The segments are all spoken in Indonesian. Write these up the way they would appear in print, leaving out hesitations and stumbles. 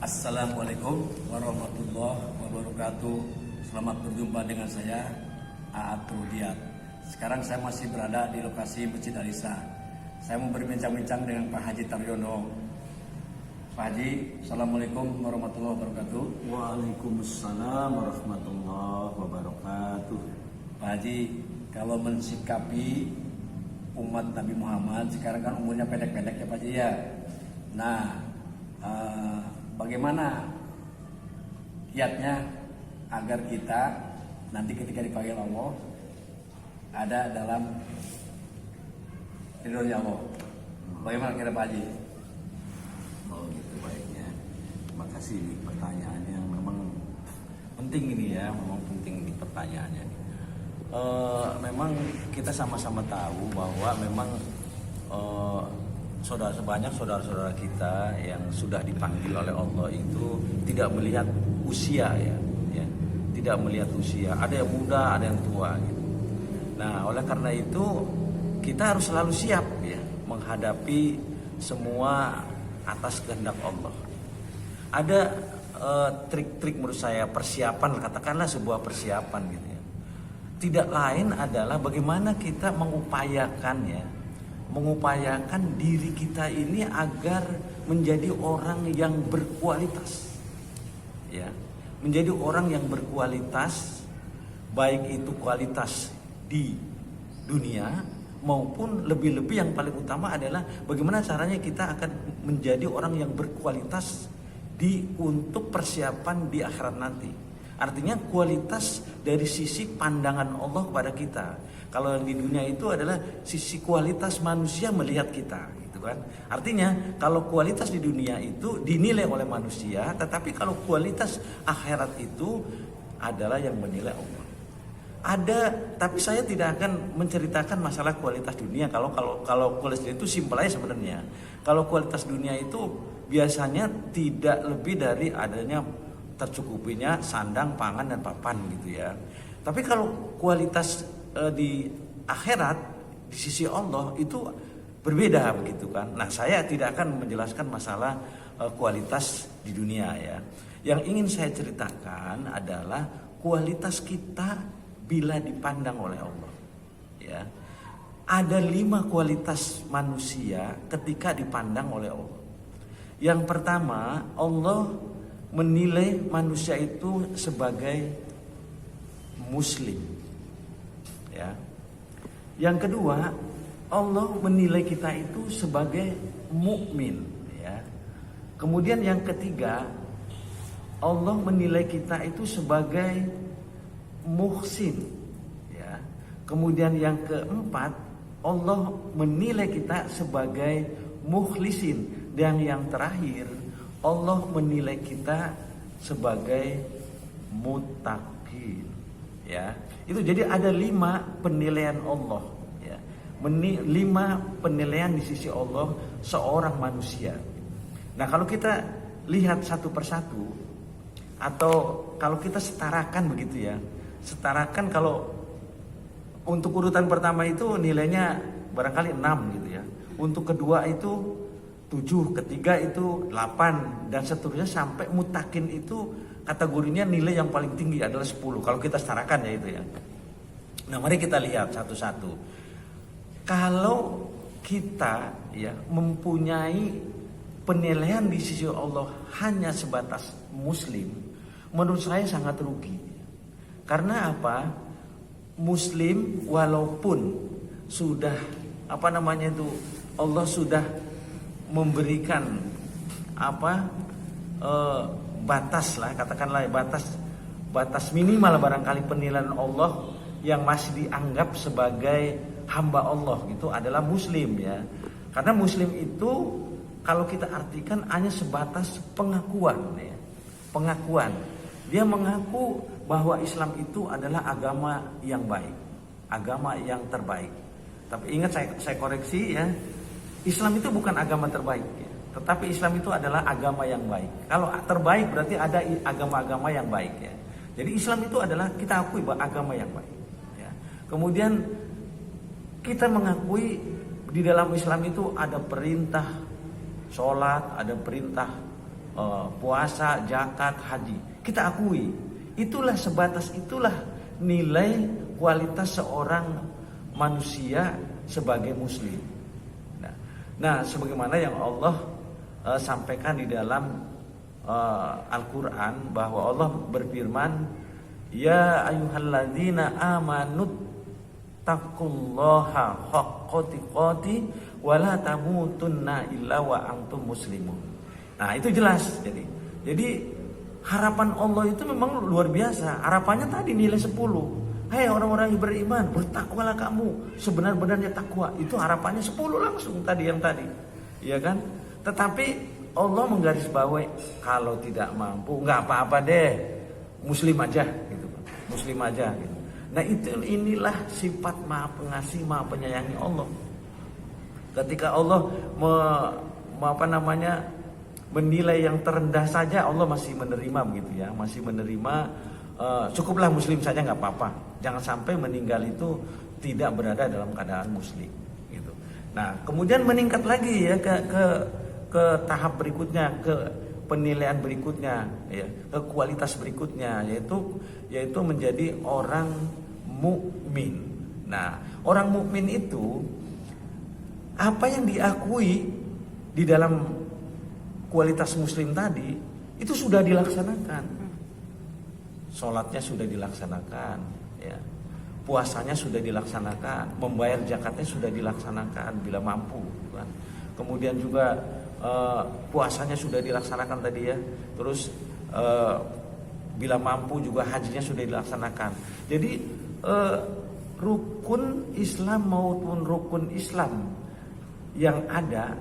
Assalamualaikum warahmatullahi wabarakatuh. Selamat berjumpa dengan saya Aat Rudiat. Sekarang saya masih berada di lokasi Masjid Al-Isa. Saya mau berbincang-bincang dengan Pak Haji Taryono. Pak Haji, Assalamualaikum warahmatullahi wabarakatuh. Waalaikumsalam warahmatullahi wabarakatuh. Pak Haji, kalau mensikapi umat Nabi Muhammad, sekarang kan umurnya pendek-pendek ya Pak Haji ya. Nah, bagaimana kiatnya agar kita nanti ketika dipanggil Allah ada dalam ridhonya Allah? Bagaimana kira Pak Haji? Oh gitu baiknya. Terima kasih pertanyaannya. Memang penting ini ya, memang penting di pertanyaannya. Memang kita sama-sama tahu bahwa memang saudara-saudara kita yang sudah dipanggil oleh Allah itu tidak melihat usia ya, tidak melihat usia. Ada yang muda, ada yang tua gitu. Nah, oleh karena itu kita harus selalu siap ya menghadapi semua atas kehendak Allah. Ada trik-trik menurut saya, persiapan, katakanlah sebuah persiapan gitu ya. Tidak lain adalah bagaimana kita mengupayakan diri kita ini agar menjadi orang yang berkualitas. Ya, menjadi orang yang berkualitas, baik itu kualitas di dunia maupun lebih-lebih yang paling utama adalah bagaimana caranya kita akan menjadi orang yang berkualitas untuk persiapan di akhirat nanti. Artinya kualitas dari sisi pandangan Allah kepada kita. Kalau yang di dunia itu adalah sisi kualitas manusia melihat kita, gitu kan? Artinya kalau kualitas di dunia itu dinilai oleh manusia, tetapi kalau kualitas akhirat itu adalah yang menilai Allah. Ada, tapi saya tidak akan menceritakan masalah kualitas dunia. Kalau kualitas dunia itu simpel aja sebenarnya. Kalau kualitas dunia itu biasanya tidak lebih dari adanya tercukupinya sandang, pangan, dan papan gitu ya. Tapi kalau kualitas di akhirat di sisi Allah itu berbeda begitu kan. Nah, saya tidak akan menjelaskan masalah kualitas di dunia ya. Yang ingin saya ceritakan adalah kualitas kita bila dipandang oleh Allah. Ya. Ada 5 kualitas manusia ketika dipandang oleh Allah. Yang pertama, Allah menilai manusia itu sebagai muslim. Ya. Yang kedua, Allah menilai kita itu sebagai mukmin. Ya. Kemudian yang ketiga, Allah menilai kita itu sebagai muhsin. Ya. Kemudian yang keempat, Allah menilai kita sebagai mukhlisin. Dan yang terakhir, Allah menilai kita sebagai muttaqin. Ya, itu jadi ada 5 penilaian Allah. Ya, 5 penilaian di sisi Allah seorang manusia. Nah, kalau kita lihat satu persatu, atau kalau kita setarakan begitu ya, setarakan kalau untuk urutan pertama itu nilainya barangkali 6 gitu ya. Untuk kedua itu 7, ketiga itu 8, dan seterusnya sampai mutakin itu kategorinya nilai yang paling tinggi adalah 10. Kalau kita setarakan ya itu ya. Nah, mari kita lihat satu-satu. Kalau kita ya mempunyai penilaian di sisi Allah hanya sebatas muslim, menurut saya sangat rugi. Karena apa? Muslim walaupun sudah Allah sudah memberikan batas lah, katakanlah batas minimal barangkali penilaian Allah yang masih dianggap sebagai hamba Allah gitu adalah muslim ya. Karena muslim itu kalau kita artikan hanya sebatas pengakuan ya. Pengakuan. Dia mengaku bahwa Islam itu adalah agama yang baik, agama yang terbaik. Tapi ingat saya koreksi ya. Islam itu bukan agama terbaik ya. Tetapi Islam itu adalah agama yang baik. Kalau terbaik berarti ada agama-agama yang baik ya. Jadi Islam itu adalah kita akui bahwa agama yang baik ya. Kemudian kita mengakui di dalam Islam itu ada perintah sholat, ada perintah puasa, zakat, haji. Kita akui, itulah sebatas itulah nilai kualitas seorang manusia sebagai muslim. Nah, sebagaimana yang Allah sampaikan di dalam Al-Quran, bahwa Allah berfirman, ya ayyuhalladzina amanut taqullaha haqqa tuqatih wa la tamutunna illa wa antum muslimun. Nah, itu jelas. Jadi harapan Allah itu memang luar biasa. Harapannya tadi nilai 10. Hai orang-orang yang beriman, bertakwalah kamu sebenar-benarnya takwa. Itu harapannya 10 langsung tadi yang tadi. Iya kan? Tetapi Allah menggarisbawahi, kalau tidak mampu nggak apa-apa deh, muslim aja gitu. Muslim aja gitu. Nah, inilah sifat Maha Pengasih, Maha Penyayangi Allah. Ketika Allah menilai yang terendah saja, Allah masih menerima begitu ya, masih menerima. Cukuplah muslim saja nggak apa-apa. Jangan sampai meninggal itu tidak berada dalam keadaan muslim gitu. Nah, kemudian meningkat lagi ya ke tahap berikutnya, ke penilaian berikutnya ya, ke kualitas berikutnya, yaitu menjadi orang mukmin. Nah, orang mukmin itu apa yang diakui di dalam kualitas muslim tadi itu sudah dilaksanakan. Sholatnya sudah dilaksanakan ya. Puasanya sudah dilaksanakan, membayar zakatnya sudah dilaksanakan bila mampu kan. Kemudian juga puasanya sudah dilaksanakan tadi ya. Terus bila mampu juga hajinya sudah dilaksanakan. Jadi rukun Islam maupun rukun Islam yang ada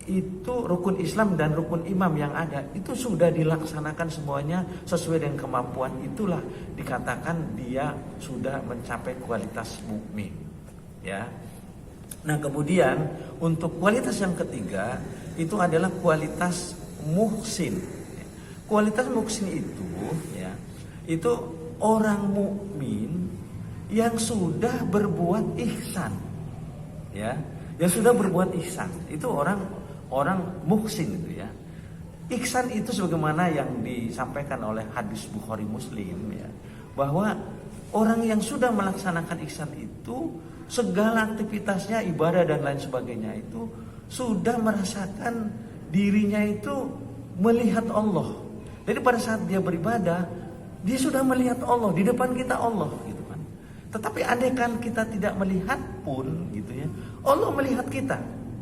itu, rukun Islam dan rukun imam yang ada itu sudah dilaksanakan semuanya sesuai dengan kemampuan. Itulah dikatakan dia sudah mencapai kualitas mukmin ya. Nah, kemudian untuk kualitas yang ketiga itu adalah kualitas muhsin. Kualitas muhsin itu ya, itu orang mukmin yang sudah berbuat ihsan ya, yang sudah berbuat ihsan. Itu orang muhsin itu ya. Ihsan itu sebagaimana yang disampaikan oleh hadis Bukhari Muslim ya, bahwa orang yang sudah melaksanakan ihsan itu segala aktivitasnya, ibadah dan lain sebagainya itu sudah merasakan dirinya itu melihat Allah. Jadi pada saat dia beribadah, dia sudah melihat Allah, di depan kita Allah gitu kan. Tetapi andaikan kita tidak melihat pun gitu ya, Allah melihat kita.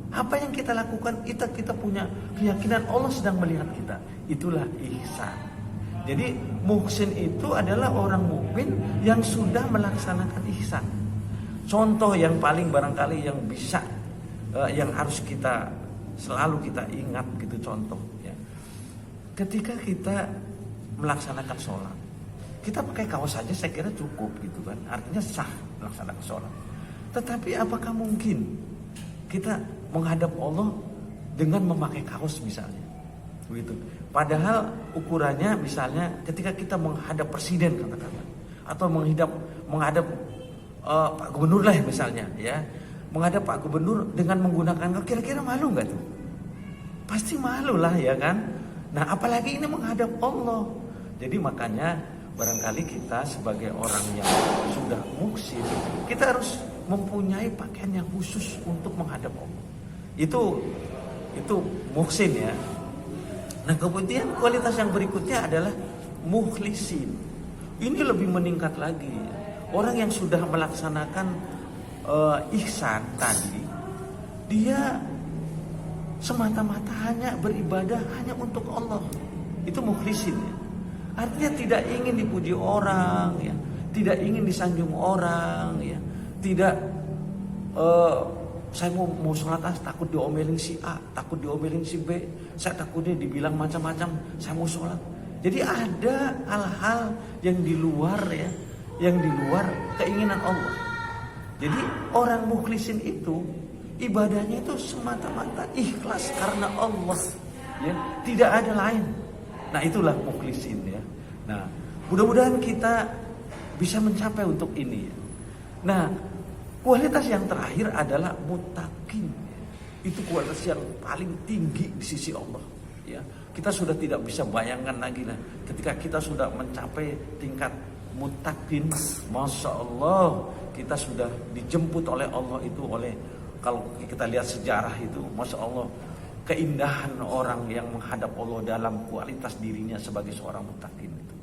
Apa yang kita lakukan, kita punya keyakinan Allah sedang melihat kita. Itulah ihsan. Jadi muhsin itu adalah orang mukmin yang sudah melaksanakan ihsan. Contoh yang paling barangkali yang bisa, yang harus selalu kita ingat gitu contoh ya. Ketika kita melaksanakan sholat, kita pakai kaos saja saya kira cukup gitu kan. Artinya sah melaksanakan sholat. Tetapi apakah mungkin kita menghadap Allah dengan memakai kaos misalnya, begitu. Padahal ukurannya misalnya ketika kita menghadap presiden katakanlah, atau menghadap Pak Gubernur lah misalnya, ya, menghadap Pak Gubernur dengan menggunakan kaos, kira-kira malu nggak tuh? Pasti malu lah ya kan. Nah apalagi ini menghadap Allah. Jadi makanya barangkali kita sebagai orang yang sudah muhsin, kita harus mempunyai pakaian yang khusus untuk menghadap Allah. Itu muhsin ya. Nah kemudian kualitas yang berikutnya adalah mukhlisin. Ini lebih meningkat lagi. Orang yang sudah melaksanakan ihsan tadi, dia semata-mata hanya beribadah hanya untuk Allah. Itu mukhlisin ya. Artinya tidak ingin dipuji orang ya, tidak ingin disanjung orang ya, tidak saya mau sholat takut diomelin si A, takut diomelin si B, saya takutnya dibilang macam-macam, saya mau sholat. Jadi ada hal-hal yang di luar ya, yang di luar keinginan Allah. Jadi orang mukhlisin itu ibadahnya itu semata-mata ikhlas karena Allah ya, tidak ada lain. Nah itulah mukhlisin ya. Nah mudah-mudahan kita bisa mencapai untuk ini ya. Nah kualitas yang terakhir adalah muttaqin. Itu kualitas yang paling tinggi di sisi Allah. Ya, kita sudah tidak bisa bayangkan lagi lah ketika kita sudah mencapai tingkat muttaqin, masya Allah kita sudah dijemput oleh Allah itu oleh, kalau kita lihat sejarah itu, masya Allah keindahan orang yang menghadap Allah dalam kualitas dirinya sebagai seorang muttaqin itu.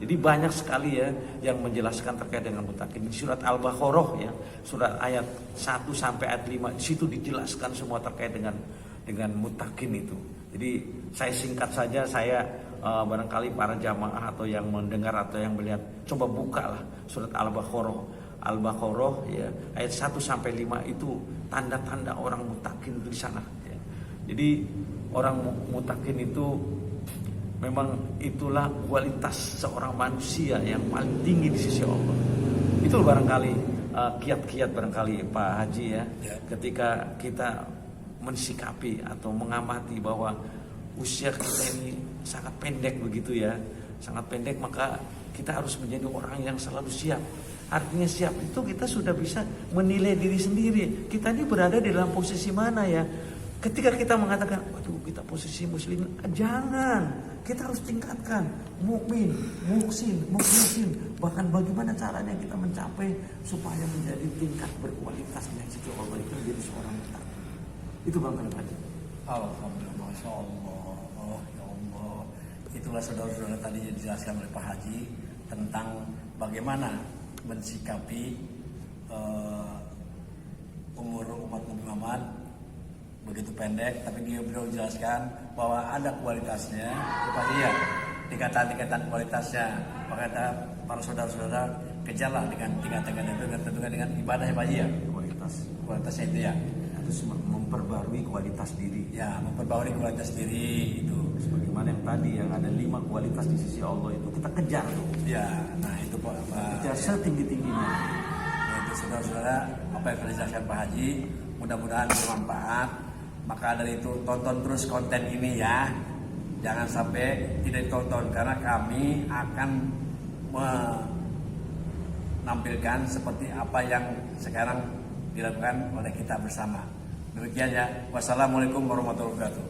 Jadi banyak sekali ya yang menjelaskan terkait dengan muttaqin. Di surat Al-Baqarah ya, surat ayat 1 sampai ayat 5, di situ dijelaskan semua terkait dengan muttaqin itu. Jadi saya singkat saja, saya barangkali para jamaah atau yang mendengar atau yang melihat, coba bukalah surat Al-Baqarah. Al-Baqarah ya, ayat 1 sampai 5 itu tanda-tanda orang muttaqin itu di sana ya. Jadi orang muttaqin itu memang itulah kualitas seorang manusia yang paling tinggi di sisi Allah. Itu barangkali kiat-kiat barangkali Pak Haji ya, ketika kita mensikapi atau mengamati bahwa usia kita ini sangat pendek begitu ya, sangat pendek, maka kita harus menjadi orang yang selalu siap. Artinya siap itu kita sudah bisa menilai diri sendiri. Kita ini berada di dalam posisi mana ya. Ketika kita mengatakan, waduh kita posisi muslim, jangan. Kita harus tingkatkan mukmin, muhsin, mukhlisin. Bahkan bagaimana caranya kita mencapai supaya menjadi tingkat berkualitas yang sisi Allah itu menjadi seorang muttaqin. Itu bang Haji. Alhamdulillah, masya Allah, oh ya Allah. Itulah saudara-saudara tadi yang dijelaskan oleh Pak Haji tentang bagaimana mensikapi umur umat Nabi Muhammad begitu pendek, tapi beliau jelaskan bahwa ada kualitasnya. Pak Haji ya, tingkatan kualitasnya. Maka para saudara-saudara kejarlah dengan tingkatan itu dengan ibadah ya Pak Haji ya. Kualitasnya itu ya. Harus memperbarui kualitas diri. Ya, memperbarui kualitas diri itu. Sebagaimana yang tadi yang ada 5 kualitas di sisi Allah itu kita kejar tuh. Ya, nah itu Pak. Kejar setinggi-tingginya. Nah, itu saudara-saudara apa yang telah dijelaskan Pak Haji, mudah-mudahan bermanfaat. Maka dari itu tonton terus konten ini ya. Jangan sampai tidak ditonton karena kami akan menampilkan seperti apa yang sekarang dilakukan oleh kita bersama. Demikian ya. Wassalamualaikum warahmatullahi wabarakatuh.